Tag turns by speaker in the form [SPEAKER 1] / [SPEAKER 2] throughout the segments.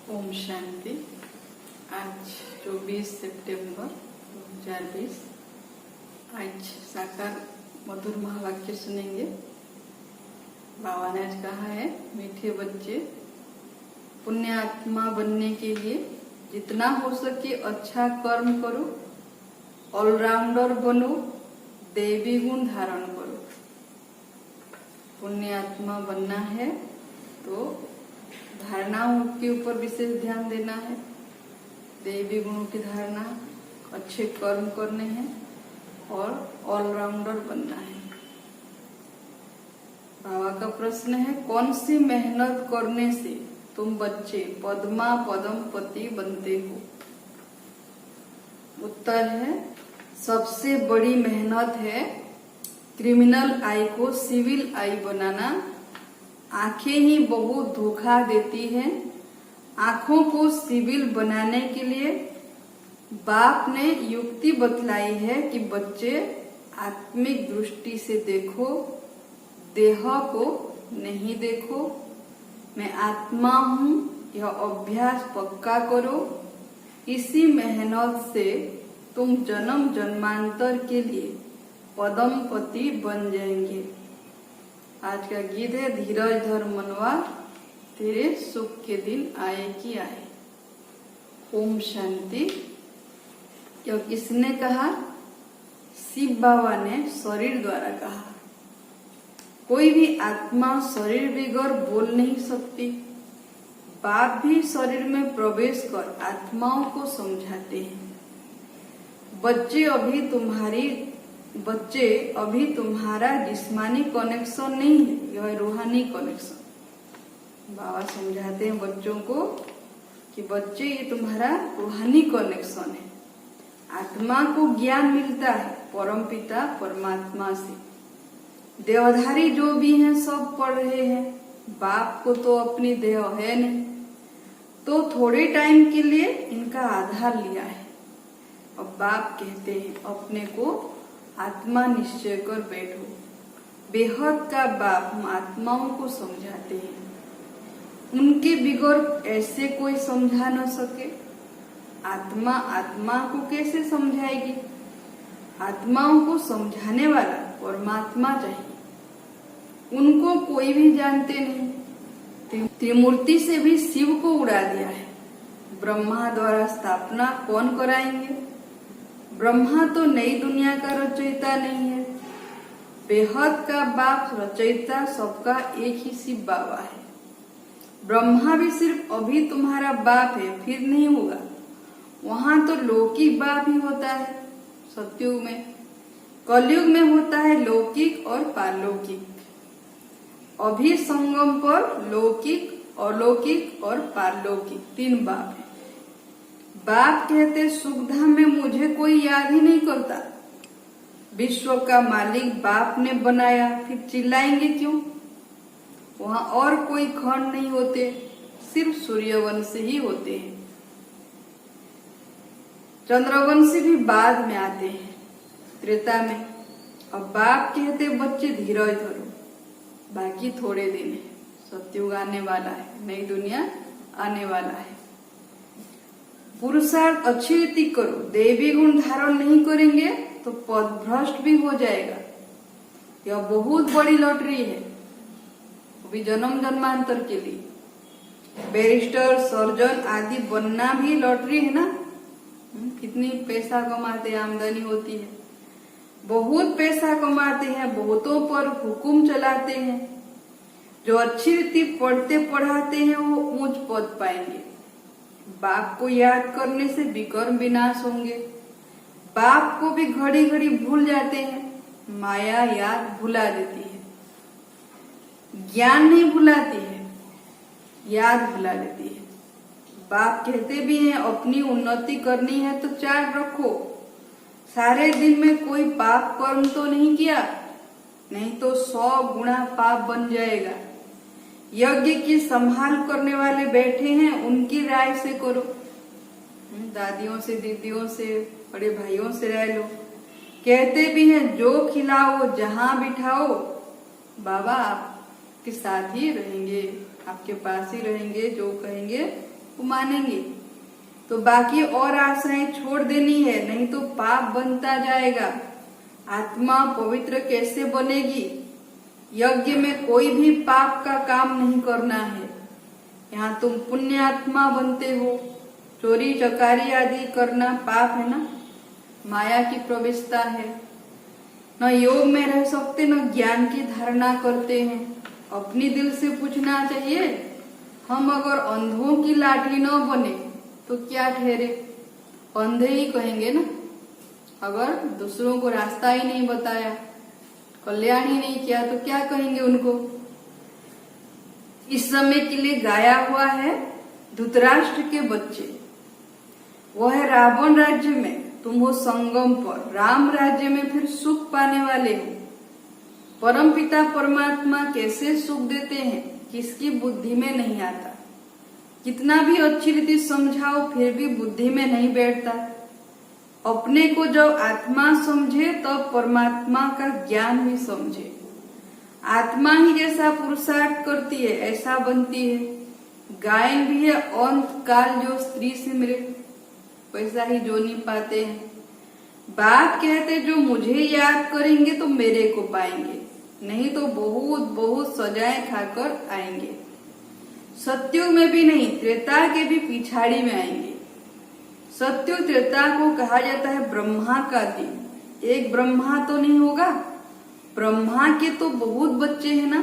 [SPEAKER 1] ओम शांति। आज 24 सितंबर 2020। आज साकार मधुर महावाक्य सुनेंगे। बाबा ने आज कहा है, मीठे बच्चे, पुण्य आत्मा बनने के लिए जितना हो सके अच्छा कर्म करो, ऑलराउंडर बनो, देवी गुण धारण करो। पुण्य आत्मा बनना है तो धारणाओं के ऊपर विशेष ध्यान देना है, देवी गुणों की धारणा, अच्छे कर्म करने हैं और ऑलराउंडर बनना है। बाबा का प्रश्न है, कौन सी मेहनत करने से तुम बच्चे पद्मा पदम पति बनते हो? उत्तर है, सबसे बड़ी मेहनत है क्रिमिनल आई को सिविल आई बनाना। आंखें ही बहुत धोखा देती हैं। आंखों को सिविल बनाने के लिए बाप ने युक्ति बतलाई है कि बच्चे आत्मिक दृष्टि से देखो, देह को नहीं देखो। मैं आत्मा हूँ, यह अभ्यास पक्का करो। इसी मेहनत से तुम जन्म जन्मांतर के लिए पदम पति बन जाएंगे। आज का गीत है, धीरज धर मनवा, तेरे सुख के दिन आए कि आए। ओम शांति। यह किसने कहा? शिव बाबा ने शरीर द्वारा कहा। कोई भी आत्मा शरीर बगैर बोल नहीं सकती। बाप भी शरीर में प्रवेश कर आत्माओं को समझाते हैं। बच्चे अभी तुम्हारा जिस्मानी कनेक्शन नहीं है, यह रूहानी कनेक्शन। बाबा समझाते हैं बच्चों को कि बच्चे, ये तुम्हारा रूहानी कनेक्शन है। आत्मा को ज्ञान मिलता है परम पिता परमात्मा से। देहधारी जो भी हैं सब पढ़ रहे हैं। बाप को तो अपनी देह है नहीं, तो थोड़े टाइम के लिए इनका आधार लिया है। अब बाप कहते हैं, अपने को आत्मा निश्चय कर बैठो। बेहद का बाप आत्माओं को समझाते हैं। उनके बिगैर ऐसे कोई समझा न सके। आत्मा आत्मा को कैसे समझाएगी? आत्माओं को समझाने वाला परमात्मा चाहिए। उनको कोई भी जानते नहीं। त्रिमूर्ति से भी शिव को उड़ा दिया है। ब्रह्मा द्वारा स्थापना कौन कराएंगे? ब्रह्मा तो नई दुनिया का रचयिता नहीं है। बेहद का बाप रचयिता सबका एक ही शिव बाबा है। ब्रह्मा भी सिर्फ अभी तुम्हारा बाप है, फिर नहीं होगा। वहां तो लौकिक बाप ही होता है सतयुग में। कलयुग में होता है लौकिक और पारलौकिक। अभी संगम पर लौकिक, अलौकिक और पारलौकिक तीन बाप है। बाप कहते, सुखधाम में मुझे कोई याद ही नहीं करता। विश्व का मालिक बाप ने बनाया, फिर चिल्लाएंगे क्यों? वहां और कोई खंड नहीं होते, सिर्फ सूर्यवंशी ही होते हैं। चंद्रवंशी भी बाद में आते हैं, त्रेता में। अब बाप कहते, बच्चे धीरज धरो, बाकी थोड़े दिन है। सतयुग आने वाला है, नई दुनिया आने वाला है। पुरुषार्थ अच्छी रीति करो। देवी गुण धारण नहीं करेंगे तो पद भ्रष्ट भी हो जाएगा। यह बहुत बड़ी लॉटरी है, वो भी जन्म जन्मांतर के लिए। बैरिस्टर, सर्जन आदि बनना भी लॉटरी है ना। कितनी पैसा कमाते हैं, आमदनी होती है। बहुत पैसा कमाते हैं, बहुतों पर हुकुम चलाते हैं। जो अच्छी रीति पढ़ते पढ़ाते हैं वो ऊंच पद पाएंगे। बाप को याद करने से विकर्म विनाश होंगे। बाप को भी घड़ी घड़ी भूल जाते हैं। माया याद भुला देती है, ज्ञान नहीं भुलाती है, याद भुला देती है। बाप कहते भी हैं, अपनी उन्नति करनी है तो चार्ट रखो। सारे दिन में कोई पाप कर्म तो नहीं किया, नहीं तो 100 गुना पाप बन जाएगा। यज्ञ की संभाल करने वाले बैठे हैं, उनकी राय से करो। दादियों से, दीदियों से, बड़े भाइयों से राय लो। कहते भी हैं, जो खिलाओ जहां बिठाओ बाबा आपके साथ ही रहेंगे, आपके पास ही रहेंगे, जो कहेंगे वो मानेंगे। तो बाकी और आशाएं छोड़ देनी है, नहीं तो पाप बनता जाएगा। आत्मा पवित्र कैसे बनेगी? यज्ञ में कोई भी पाप का काम नहीं करना है। यहाँ तुम पुण्य आत्मा बनते हो। चोरी चकारी आदि करना पाप है ना, माया की प्रवेशता है। न योग में रह सकते, न ज्ञान की धारणा करते हैं। अपनी दिल से पूछना चाहिए, हम अगर अंधों की लाठी न बने तो क्या ठहरे? अंधे ही कहेंगे ना। अगर दूसरों को रास्ता ही नहीं बताया, कल्याण ही नहीं किया, तो क्या कहेंगे उनको? इस समय के लिए गाया हुआ है धृतराष्ट्र के बच्चे। वह है रावण राज्य में, तुम हो संगम पर। राम राज्य में फिर सुख पाने वाले हो। परम पिता परमात्मा कैसे सुख देते हैं, किसकी बुद्धि में नहीं आता। कितना भी अच्छी रीति समझाओ फिर भी बुद्धि में नहीं बैठता। अपने को जब आत्मा समझे तब परमात्मा का ज्ञान भी समझे। आत्मा ही जैसा पुरुषार्थ करती है ऐसा बनती है। गायन भी है, अंत काल जो स्त्री सिमरे वैसा ही जो नहीं पाते हैं। बाप कहते जो मुझे याद करेंगे तो मेरे को पाएंगे, नहीं तो बहुत बहुत सजाएं खाकर आएंगे। सत्युग में भी नहीं, त्रेता के भी पिछाड़ी में आएंगे। सत्युग त्रेता को कहा जाता है ब्रह्मा का दिन। एक ब्रह्मा तो नहीं होगा, ब्रह्मा के तो बहुत बच्चे हैं ना।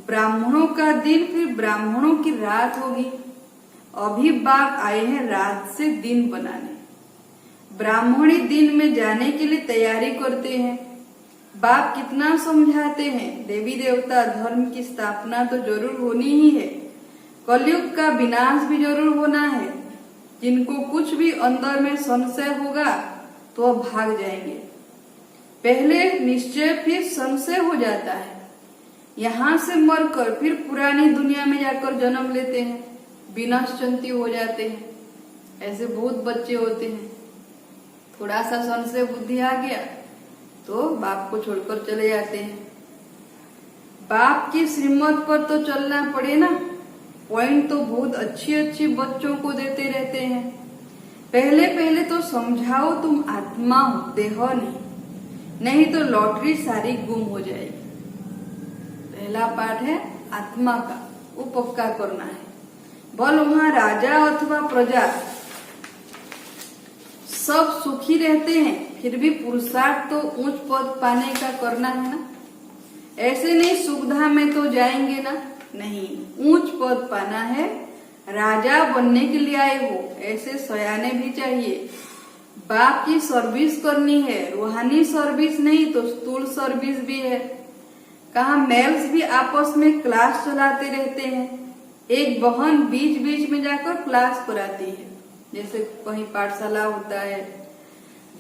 [SPEAKER 1] ब्राह्मणों का दिन, फिर ब्राह्मणों की रात होगी। अभी बाप आए हैं रात से दिन बनाने। ब्राह्मणी दिन में जाने के लिए तैयारी करते हैं। बाप कितना समझाते हैं, देवी देवता धर्म की स्थापना तो जरूर होनी ही है। कलयुग का विनाश भी जरूर होना है। जिनको कुछ भी अंदर में संशय होगा तो वह भाग जाएंगे। पहले निश्चय फिर संशय हो जाता है। यहाँ से मरकर फिर पुरानी दुनिया में जाकर जन्म लेते हैं, विनश्चंती हो जाते हैं। ऐसे बहुत बच्चे होते हैं। थोड़ा सा संशय बुद्धि आ गया तो बाप को छोड़कर चले जाते हैं। बाप की श्रीमत पर तो चलना पड़े ना। पॉइंट तो बहुत अच्छी अच्छी बच्चों को देते रहते हैं। पहले पहले तो समझाओ तुम आत्मा हो, देह नहीं तो लॉटरी सारी गुम हो जाएगी। पहला पाठ है आत्मा का, वो पक्का करना है। बोल वहां राजा अथवा प्रजा सब सुखी रहते हैं, फिर भी पुरुषार्थ तो ऊंच पद पाने का करना है ना। ऐसे नहीं सुविधा में तो जाएंगे ना, नहीं, ऊंच पद पाना है। राजा बनने के लिए आए हो, ऐसे सयाने भी चाहिए। बाप की सर्विस करनी है, रूहानी सर्विस नहीं तो स्थूल सर्विस भी है। कहा मेल्स भी आपस में क्लास चलाते रहते हैं। एक बहन बीच बीच में जाकर क्लास कराती है, जैसे कहीं पाठशाला होता है।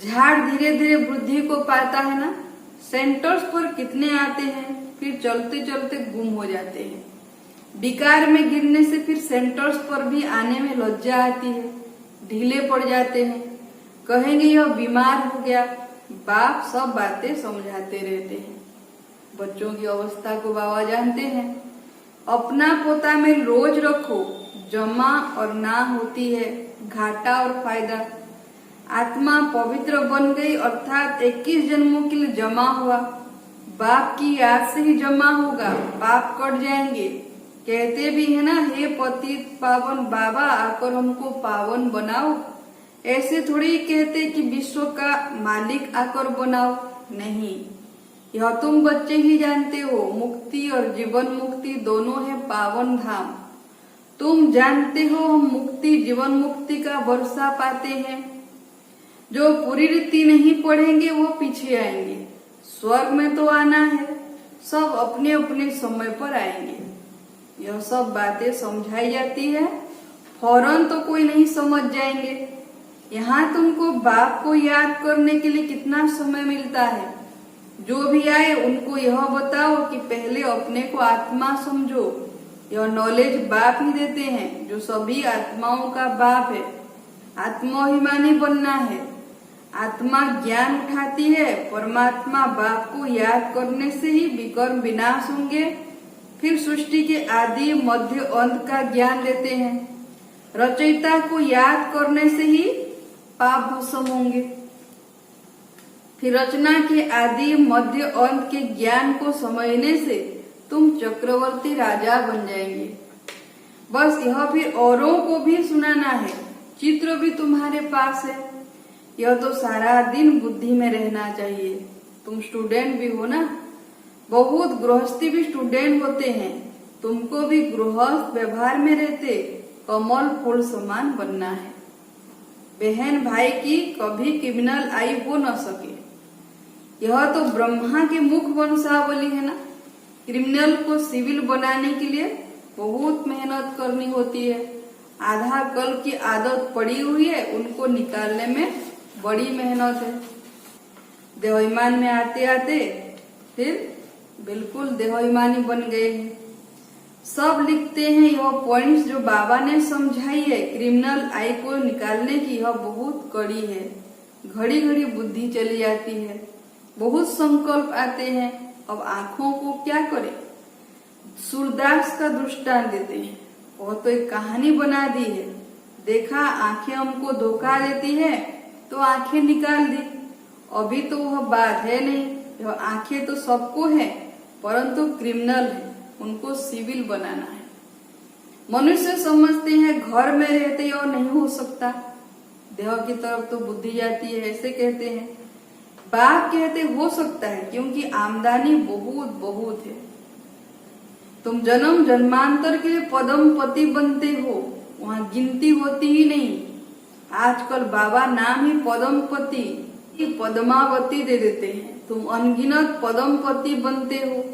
[SPEAKER 1] झाड़ धीरे धीरे वृद्धि को पाता है ना। सेंटर्स पर कितने आते हैं, फिर चलते चलते गुम हो जाते हैं। विकार में गिरने से फिर सेंटर्स पर भी आने में लज्जा आती है, ढीले पड़ जाते हैं। कहेंगे यह बीमार हो गया। बाप सब बातें समझाते रहते हैं। बच्चों की अवस्था को बाबा जानते हैं। अपना पोता में रोज रखो, जमा और ना होती है घाटा और फायदा। आत्मा पवित्र बन गई अर्थात 21 जन्मों के लिए जमा हुआ। बाप की याद से ही जमा होगा, पाप कट जाएंगे। कहते भी है ना, हे पतित पावन बाबा आकर हमको पावन बनाओ। ऐसे थोड़ी कहते कि विश्व का मालिक आकर बनाओ, नहीं। यह तुम बच्चे ही जानते हो, मुक्ति और जीवन मुक्ति दोनों है पावन धाम। तुम जानते हो हम मुक्ति जीवन मुक्ति का वर्षा पाते हैं। जो पूरी रीति नहीं पढ़ेंगे वो पीछे आएंगे। स्वर्ग में तो आना है, सब अपने अपने समय पर आएंगे। यह सब बातें समझाई जाती है, फौरन तो कोई नहीं समझ जाएंगे। यहाँ तुमको बाप को याद करने के लिए कितना समय मिलता है। जो भी आए उनको यह बताओ कि पहले अपने को आत्मा समझो। यह नॉलेज बाप ही देते हैं, जो सभी आत्माओं का बाप है। आत्माभिमानी बनना है। आत्मा ज्ञान उठाती है, परमात्मा बाप को याद करने से ही विकर्म विनाश होंगे। फिर सृष्टि के आदि मध्य अंत का ज्ञान देते हैं। रचयिता को याद करने से ही पाप भस्म होंगे। फिर रचना के आदि मध्य अंत के ज्ञान को समझने से तुम चक्रवर्ती राजा बन जाएंगे। बस यह फिर औरों को भी सुनाना है। चित्र भी तुम्हारे पास है। यह तो सारा दिन बुद्धि में रहना चाहिए। तुम स्टूडेंट भी हो ना, बहुत गृहस्थी भी स्टूडेंट होते हैं। तुमको भी गृहस्थ व्यवहार में रहते कमल फूल समान बनना है। बहन भाई की कभी क्रिमिनल आई हो न सके। यह तो ब्रह्मा के मुख वंशावली है ना। क्रिमिनल को सिविल बनाने के लिए बहुत मेहनत करनी होती है। आधा कल की आदत पड़ी हुई है, उनको निकालने में बड़ी मेहनत है। देहोईमान में आते आते फिर बिल्कुल देहोईमानी बन गए हैं। सब लिखते हैं यह पॉइंट्स जो बाबा ने समझाई है क्रिमिनल आई को निकालने की, यह बहुत कड़ी है। घड़ी घड़ी बुद्धि चली जाती है, बहुत संकल्प आते हैं। अब आंखों को क्या करें? सूरदास का दृष्टांत देते हैं। वह तो एक कहानी बना दी है। देखा आंखें हमको धोखा देती है तो आंखें निकाल दी। अभी तो वह बात है नहीं। यह आंखें तो सबको है, परंतु क्रिमिनल है, उनको सिविल बनाना है। मनुष्य समझते हैं घर में रहते और नहीं हो सकता, देह की तरफ तो बुद्धि जाती है, ऐसे कहते हैं। बाप कहते हो सकता है, क्योंकि आमदनी बहुत बहुत है। तुम जन्म जन्मांतर के लिए पद्मपति बनते हो, वहाँ गिनती होती ही नहीं। आजकल बाबा नाम ही पद्मपति की पद्मावती दे देते हैं। तुम अनगिनत पद्मपति बनते हो,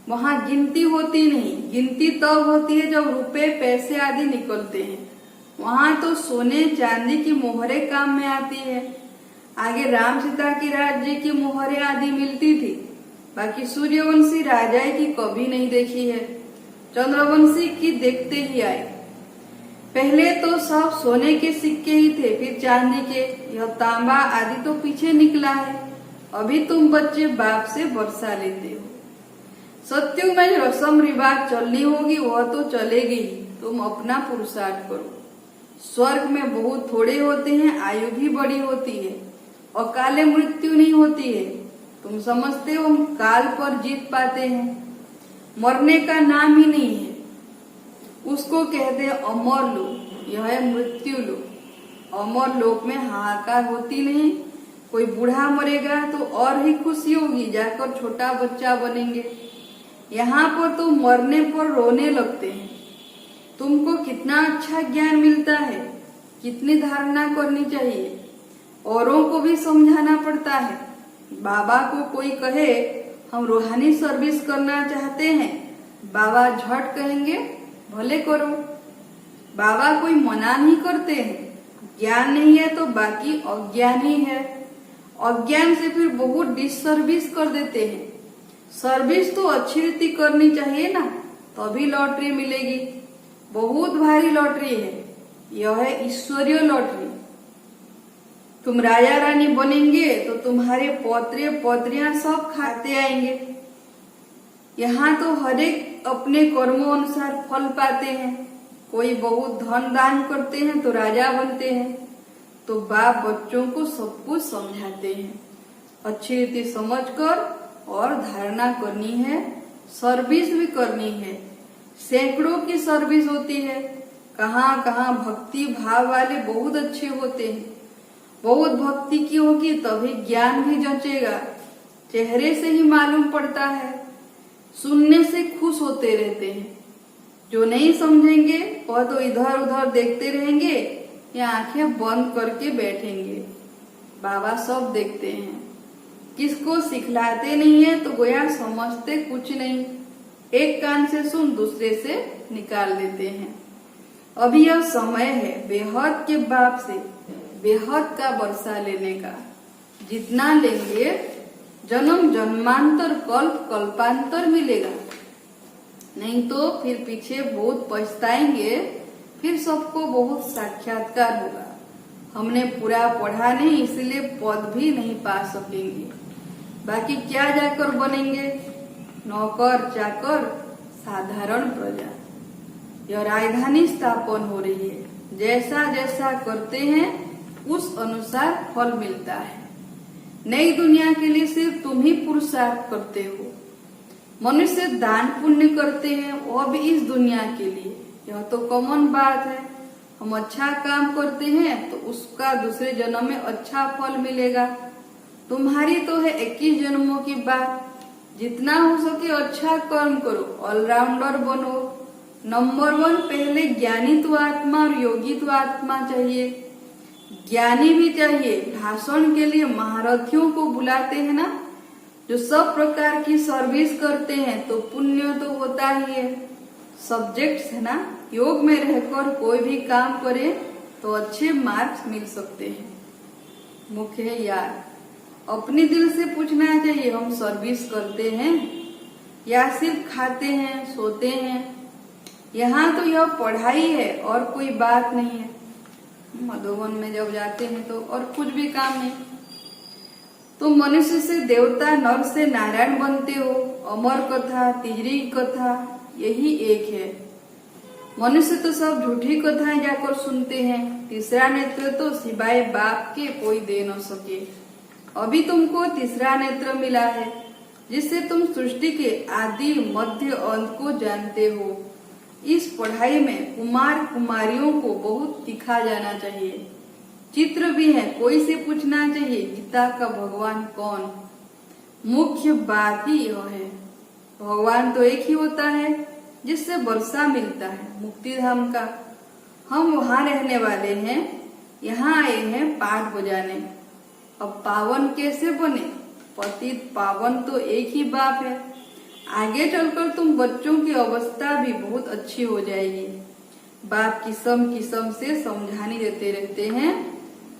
[SPEAKER 1] वहाँ गिनती होती नहीं। गिनती तब होती है जब रुपए पैसे आदि निकलते हैं। वहाँ तो सोने चांदी की मोहरें काम में आती है। आगे राम सीता की राज्य की मोहरें आदि मिलती थी, बाकी सूर्यवंशी राजाई की कभी नहीं देखी है। चंद्रवंशी की देखते ही आए। पहले तो सब सोने के सिक्के ही थे, फिर चांदी के। यह तांबा आदि तो पीछे निकला है। अभी तुम बच्चे बाप से वर्षा लेते हो। सत्युग में जो रस्म रिवाज चलनी होगी वह तो चलेगी ही। तुम अपना पुरुषार्थ करो। स्वर्ग में बहुत थोड़े होते हैं, आयु भी बड़ी होती है, अकाले मृत्यु नहीं होती है। तुम समझते हो हम काल पर जीत पाते हैं। मरने का नाम ही नहीं है, उसको कहते हैं अमर लोक। यह है मृत्यु लोक। अमर लोक में हाहाकार होती नहीं। कोई बूढ़ा मरेगा तो और ही खुशी होगी, जाकर छोटा बच्चा बनेंगे। यहाँ पर तो मरने पर रोने लगते हैं। तुमको कितना अच्छा ज्ञान मिलता है, कितनी धारणा करनी चाहिए। औरों को भी समझाना पड़ता है। बाबा को कोई कहे हम रूहानी सर्विस करना चाहते हैं, बाबा झट कहेंगे भले करो। बाबा कोई मना नहीं करते हैं। ज्ञान नहीं है तो बाकी अज्ञान ही है। अज्ञान से फिर बहुत डिसर्विस कर देते हैं। सर्विस तो अच्छी रीति करनी चाहिए ना, तभी लॉटरी मिलेगी। बहुत भारी लॉटरी है, यह है ईश्वरीय लॉटरी। तुम राजा रानी बनेंगे तो तुम्हारे पौत्रे पौत्रियां सब खाते आएंगे। यहाँ तो हर एक अपने कर्मों अनुसार फल पाते हैं। कोई बहुत धन दान करते हैं तो राजा बनते हैं। तो बाप बच्चों को सब कुछ समझाते हैं। अच्छी रीति समझकर और धारणा करनी है, सर्विस भी करनी है। सैकड़ों की सर्विस होती है। कहाँ कहाँ भक्ति भाव वाले बहुत अच्छे होते हैं। बहुत भक्ति की होगी तभी ज्ञान भी जचेगा। चेहरे से ही मालूम पड़ता है। सुनने से खुश होते रहते हैं। जो नहीं समझेंगे वह तो इधर उधर देखते रहेंगे या आंखें बंद करके बैठेंगे। बाबा सब देखते हैं। किसको सिखलाते नहीं है तो गोया समझते कुछ नहीं। एक कान से सुन दूसरे से निकाल देते हैं। अभी यह समय है बेहद के बाप से बेहद का वर्षा लेने का। जितना लेंगे जन्म जन्मांतर कल्प कल्पांतर मिलेगा, नहीं तो फिर पीछे बहुत पछताएंगे। फिर सबको बहुत साक्षात्कार होगा। हमने पूरा पढ़ा नहीं इसलिए पद भी नहीं पा सकेंगे। बाकी क्या जाकर बनेंगे? नौकर चाकर साधारण प्रजा। यह राजधानी स्थापन हो रही है। जैसा जैसा करते हैं उस अनुसार फल मिलता है। नई दुनिया के लिए सिर्फ तुम ही पुरुषार्थ करते हो। मनुष्य दान पुण्य करते हैं, वह भी इस दुनिया के लिए। यह तो कॉमन बात है। हम अच्छा काम करते हैं तो उसका दूसरे जन्म में अच्छा फल मिलेगा। तुम्हारी तो है 21 जन्मों की बात। जितना हो सके अच्छा कर्म करो, ऑलराउंडर बनो। नंबर 1 पहले ज्ञानी तो आत्मा और योगी तो आत्मा चाहिए। ज्ञानी भी चाहिए। भाषण के लिए महारथियों को बुलाते हैं ना, जो सब प्रकार की सर्विस करते हैं, तो पुण्य तो होता ही है। सब्जेक्ट्स है ना, योग में रहकर कोई भी काम करे तो अच्छे मार्क्स मिल सकते हैं। मुख्य है यार, अपने दिल से पूछना चाहिए, हम सर्विस करते हैं या सिर्फ खाते हैं सोते हैं। यहाँ तो यह पढ़ाई है और कोई बात नहीं है। मधुबन में जब जाते हैं तो और कुछ भी काम नहीं। तुम मनुष्य से देवता, नर से नारायण बनते हो। अमर कथा, तिजरी कथा यही एक है। मनुष्य तो सब झूठी कथाएं जाकर सुनते हैं। तीसरा नेत्र तो सिवाय बाप के कोई दे न सके। अभी तुमको तीसरा नेत्र मिला है, जिससे तुम सृष्टि के आदि मध्य अंत को जानते हो। इस पढ़ाई में कुमार कुमारियों को बहुत सीखा जाना चाहिए। चित्र भी है, कोई से पूछना चाहिए गीता का भगवान कौन। मुख्य बात ही यह है, भगवान तो एक ही होता है जिससे वर्षा मिलता है मुक्ति धाम का। हम वहाँ रहने वाले हैं, यहाँ आए हैं पाठ बजाने। अब पावन कैसे बने? पतित पावन तो एक ही बाप है। आगे चलकर तुम बच्चों की अवस्था भी बहुत अच्छी हो जाएगी। बाप किस्म किस्म से समझाने देते रहते हैं।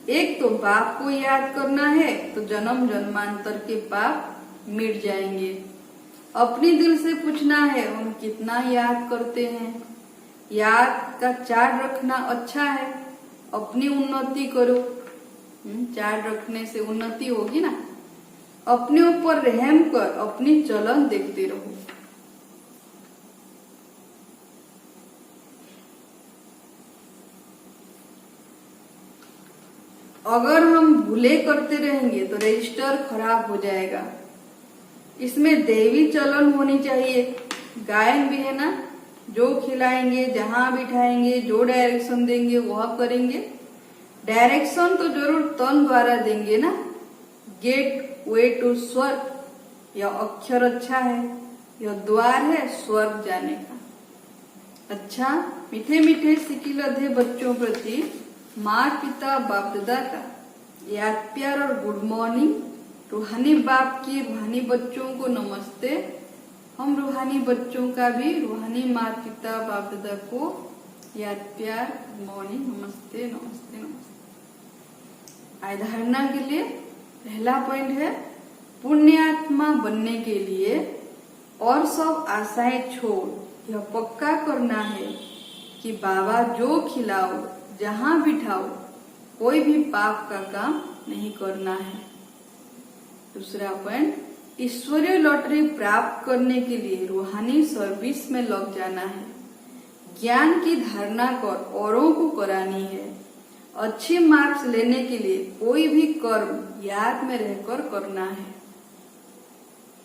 [SPEAKER 1] एक तो बाप को याद करना है तो जन्म जन्मांतर के पाप मिट जाएंगे। अपने दिल से पूछना है, हम कितना याद करते हैं। याद का चार्ट रखना अच्छा है। अपनी उन्नति करो। चार्ट रखने से उन्नति होगी ना। अपने ऊपर रहम कर अपनी चलन देखते रहो। अगर हम भूले करते रहेंगे तो रजिस्टर खराब हो जाएगा। इसमें देवी चलन होनी चाहिए। गायन भी है ना, जो खिलाएंगे, जहां बिठाएंगे, जो डायरेक्शन देंगे वह करेंगे। डायरेक्शन तो जरूर तन द्वारा देंगे ना। गेट वे टू स्वर्ग, यह अक्षर अच्छा है, यह द्वार है स्वर्ग जाने का। अच्छा, मीठे मीठे सिकिलधे बच्चों प्रति माँ पिता बाप दादा का याद प्यार और गुड मॉर्निंग। रूहानी बाप की रूहानी बच्चों को नमस्ते। हम रूहानी बच्चों का भी रूहानी माँ पिता बाप दादा को याद प्यार, गुड मॉर्निंग, नमस्ते नमस्ते नमस्ते। अवधारणा के लिए पहला पॉइंट है, पुण्यात्मा बनने के लिए और सब आशाएं छोड़ यह पक्का करना है कि बाबा जो खिलाओ, जहां बिठाओ, कोई भी पाप का काम नहीं करना है। दूसरा पॉइंट, ईश्वरीय लॉटरी प्राप्त करने के लिए रूहानी सर्विस में लग जाना है। ज्ञान की धारणा कर औरों को करानी है। अच्छे मार्क्स लेने के लिए कोई भी कर्म याद में रहकर करना है।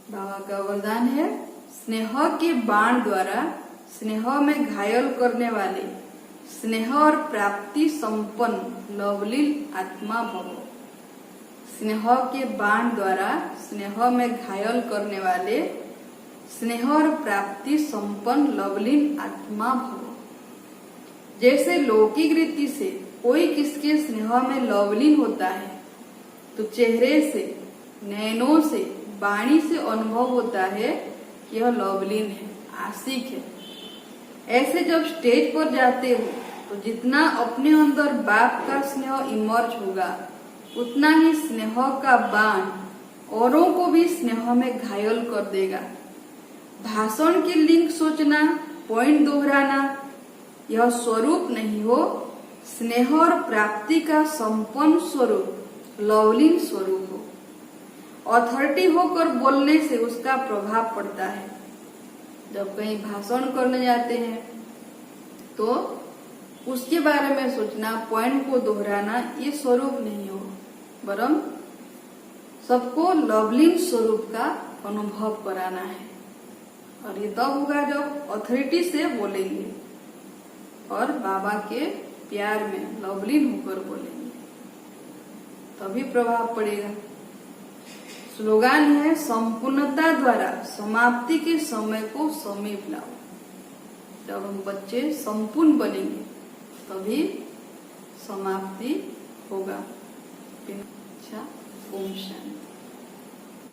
[SPEAKER 1] बाबा का वरदान है, स्नेह के बाण द्वारा स्नेह में घायल करने वाले स्नेह और प्राप्ति संपन्न लवलीन आत्मा भव। स्नेह के बाण द्वारा स्नेह में घायल करने वाले स्नेह और प्राप्ति संपन्न लवलीन आत्मा भव। जैसे लौकिक रीति से कोई किसके स्नेह में लवलीन होता है तो चेहरे से, नैनों से, वाणी से अनुभव होता है कि यह लवलीन है, आशिक है। ऐसे जब स्टेज पर जाते हो तो जितना अपने अंदर बाप का स्नेह इमर्ज होगा, उतना ही स्नेह का बाण औरों को भी स्नेह में घायल कर देगा। भाषण की लिंक सोचना, पॉइंट दोहराना, यह स्वरूप नहीं हो। स्नेह और प्राप्ति का संपन्न स्वरूप लवलीन स्वरूप हो। अथॉरिटी होकर बोलने से उसका प्रभाव पड़ता है। जब कहीं भाषण करने जाते हैं तो उसके बारे में सोचना, पॉइंट को दोहराना, ये स्वरूप नहीं हो, वरन सबको लवलीन स्वरूप का अनुभव कराना है। और ये तब होगा जब अथॉरिटी से बोलेंगे और बाबा के प्यार में लवलीन होकर बोलेंगे, तभी प्रभाव पड़ेगा। स्लोगान है, संपूर्णता द्वारा समाप्ति के समय को समीप लाओ। जब हम बच्चे संपूर्ण बनेंगे तभी समाप्ति होगा। अच्छा, ओम शांति।